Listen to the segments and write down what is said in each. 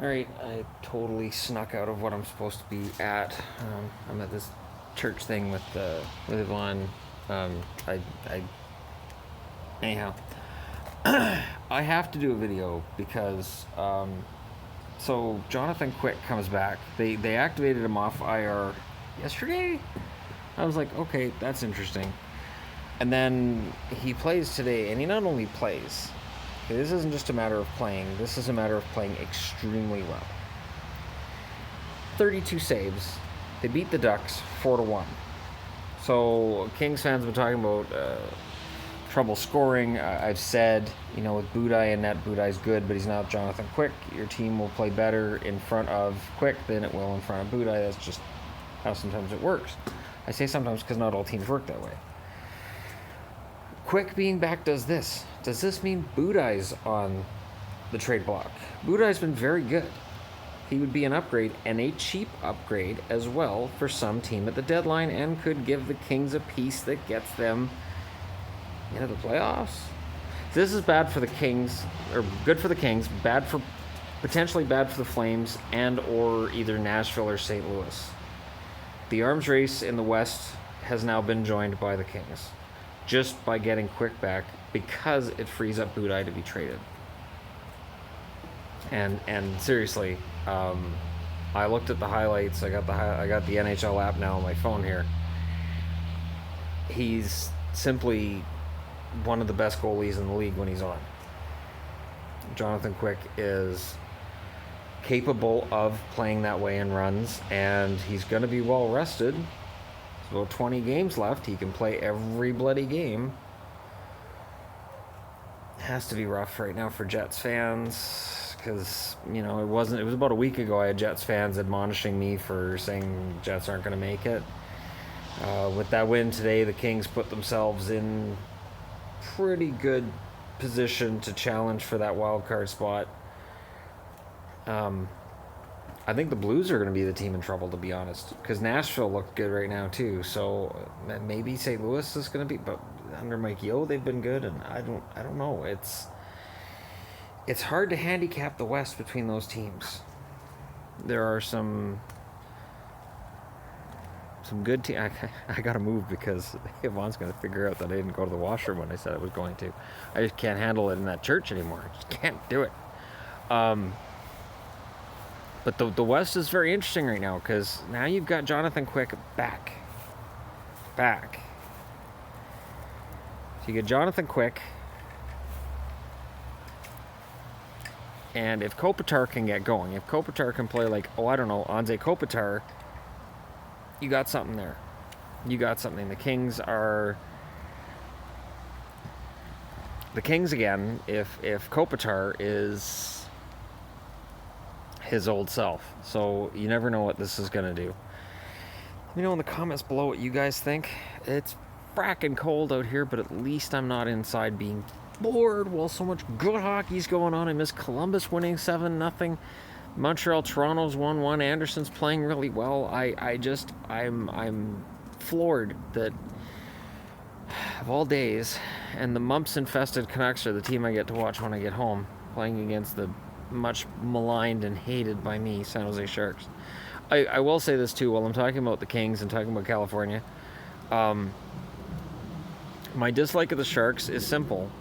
Alright, I totally snuck out of what I'm supposed to be at. I'm at this church thing with Yvonne. I anyhow, I have to do a video because so Jonathan Quick comes back. They activated him off IR yesterday. I was like, okay, that's interesting. And then he plays today, and he not only plays. Okay, this isn't just a matter of playing. This is a matter of playing extremely well. 32 saves. They beat the Ducks 4-1. So Kings fans have been talking about trouble scoring. I've said, with Budaj in net, Budaj's good, but he's not Jonathan Quick. Your team will play better in front of Quick than it will in front of Budaj. That's just how sometimes it works. I say sometimes because not all teams work that way. Quick being back does this. Does this mean Budaj's on the trade block? Budaj's been very good. He would be an upgrade, and a cheap upgrade as well for some team at the deadline, and could give the Kings a piece that gets them into the playoffs. This is bad for the Kings, or good for the Kings, potentially bad for the Flames, and or either Nashville or St. Louis. The arms race in the West has now been joined by the Kings, just by getting Quick back, because it frees up Budaj to be traded. And seriously, I looked at the highlights. I got the NHL app now on my phone here. He's simply one of the best goalies in the league when he's on. Jonathan Quick is capable of playing that way in runs, and he's going to be well rested. So 20 games left. He can play every bloody game. It has to be rough right now for Jets fans, because it was about a week ago I had Jets fans admonishing me for saying Jets aren't going to make it. With that win today, the Kings put themselves in pretty good position to challenge for that wild card spot. I think the Blues are going to be the team in trouble, to be honest, because Nashville looked good right now too. So maybe St. Louis is going to be, but under Mike Yeo they've been good, and I don't know. It's hard to handicap the West between those teams. There are some good teams. I got to move because Yvonne's going to figure out that I didn't go to the washroom when I said I was going to. I just can't handle it in that church anymore. I just can't do it. But the West is very interesting right now, because now you've got Jonathan Quick back. So you get Jonathan Quick, and if Kopitar can get going, if Kopitar can play like, Anze Kopitar, you got something there. You got something. The Kings again, if Kopitar is his old self. So you never know what this is going to do. Let me know in the comments below what you guys think. It's fracking cold out here, but at least I'm not inside being bored while so much good hockey's going on. I miss Columbus winning 7-0. Montreal, Toronto's 1-1. Anderson's playing really well. I'm floored that of all days, and the mumps-infested Canucks are the team I get to watch when I get home, playing against the much maligned and hated by me San Jose Sharks. I will say this too, while I'm talking about the Kings and talking about California, my dislike of the Sharks is simple.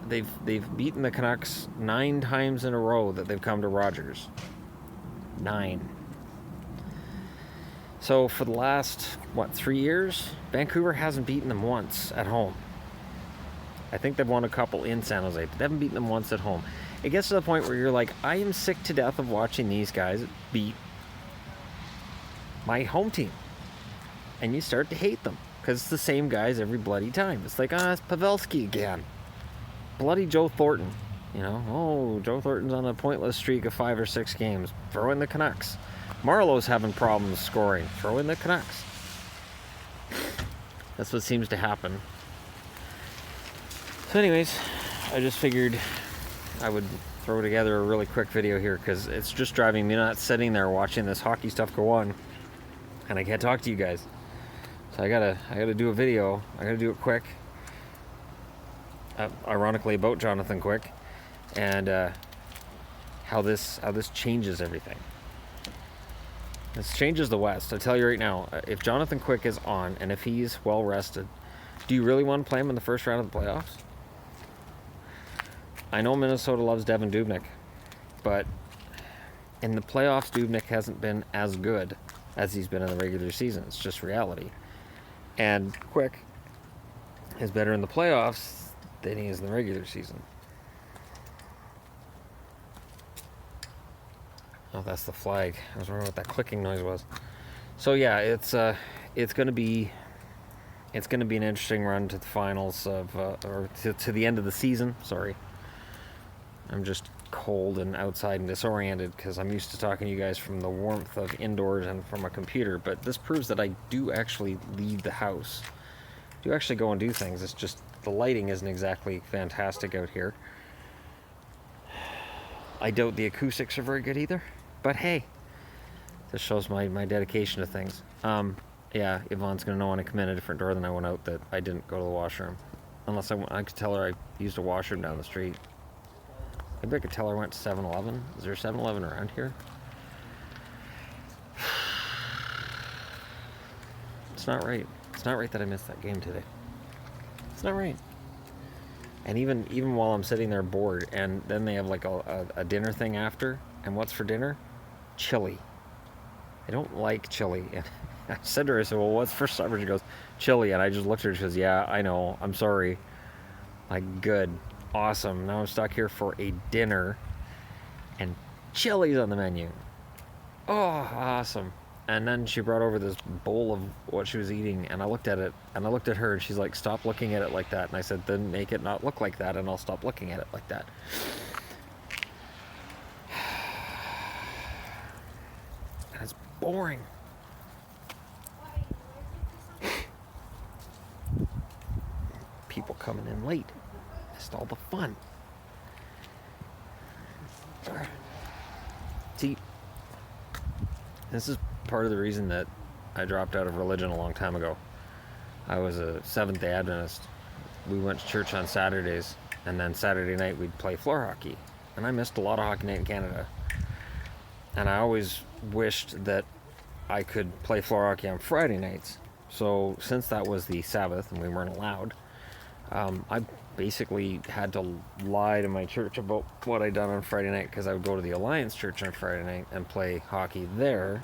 They've beaten the Canucks 9 times in a row that they've come to Rogers. 9. So for the last 3 years, Vancouver hasn't beaten them once at home. I think they've won a couple in San Jose, but they haven't beaten them once at home. It gets to the point where you're like, I am sick to death of watching these guys beat my home team. And you start to hate them, because it's the same guys every bloody time. It's like, it's Pavelski again. Bloody Joe Thornton. Joe Thornton's on a pointless streak of 5 or 6 games. Throw in the Canucks. Marlowe's having problems scoring. Throw in the Canucks. That's what seems to happen. So anyways, I just figured I would throw together a really quick video here, because it's just driving me nuts sitting there watching this hockey stuff go on, and I can't talk to you guys. So I gotta do a video. I gotta do it quick. Ironically, about Jonathan Quick, and how this changes everything. This changes the West. I tell you right now, if Jonathan Quick is on and if he's well rested, do you really want to play him in the first round of the playoffs? I know Minnesota loves Devin Dubnyk, but in the playoffs, Dubnyk hasn't been as good as he's been in the regular season. It's just reality. And Quick is better in the playoffs than he is in the regular season. Oh, that's the flag. I was wondering what that clicking noise was. So yeah, it's going to be an interesting run to the finals of or to the end of the season. Sorry, I'm just cold and outside and disoriented because I'm used to talking to you guys from the warmth of indoors and from a computer. But this proves that I do actually leave the house, do actually go and do things. It's just the lighting isn't exactly fantastic out here. I doubt the acoustics are very good either. But hey, this shows my dedication to things. Yeah, Yvonne's going to know when I come in a different door than I went out that I didn't go to the washroom. Unless I could tell her I used a washroom down the street. Maybe I could tell her I went to 7-Eleven. Is there a 7-Eleven around here? It's not right. It's not right that I missed that game today. It's not right. And even while I'm sitting there bored, and then they have like a dinner thing after, and what's for dinner? Chili. I don't like chili. And I said to her, I said, well, what's for supper? She goes, chili. And I just looked at her, she goes, yeah, I know, I'm sorry. Like, good, awesome. Now I'm stuck here for a dinner, and chili's on the menu. Oh, awesome. And then she brought over this bowl of what she was eating, and I looked at it, and I looked at her, and she's like, stop looking at it like that. And I said, then make it not look like that, and I'll stop looking at it like that. And it's boring. People coming in late. Missed all the fun. See, this is part of the reason that I dropped out of religion a long time ago. I was a Seventh-day Adventist. We went to church on Saturdays, and then Saturday night we'd play floor hockey. And I missed a lot of hockey night in Canada. And I always wished that I could play floor hockey on Friday nights. So since that was the Sabbath and we weren't allowed, I basically had to lie to my church about what I'd done on Friday night, because I would go to the Alliance Church on Friday night and play hockey there,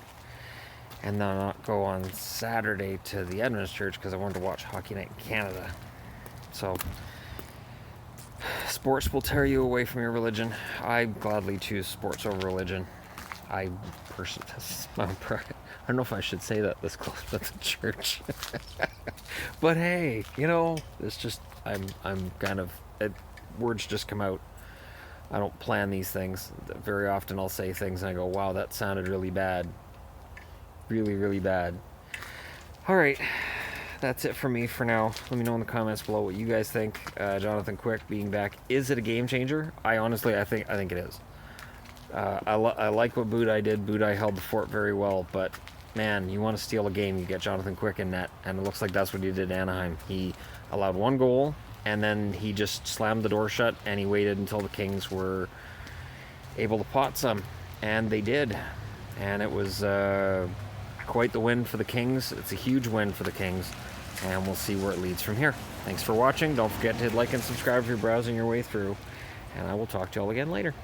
and then not go on Saturday to the Adventist Church because I wanted to watch Hockey Night in Canada. So sports will tear you away from your religion. I gladly choose sports over religion. I don't know if I should say that this close to the church. But hey, it's just, I'm kind of, words just come out. I don't plan these things. Very often I'll say things and I go, wow, that sounded really bad. Really, really bad. All right, that's it for me for now. Let me know in the comments below what you guys think. Jonathan Quick being back, is it a game changer? I think it is. I like what Budaj did. Budaj held the fort very well, but man, you want to steal a game, you get Jonathan Quick in net, and it looks like that's what he did at Anaheim. He allowed one goal, and then he just slammed the door shut, and he waited until the Kings were able to pot some, and they did. And it was quite the win for the Kings. It's a huge win for the Kings, and we'll see where it leads from here. Thanks for watching. Don't forget to hit like and subscribe if you're browsing your way through, and I will talk to you all again later.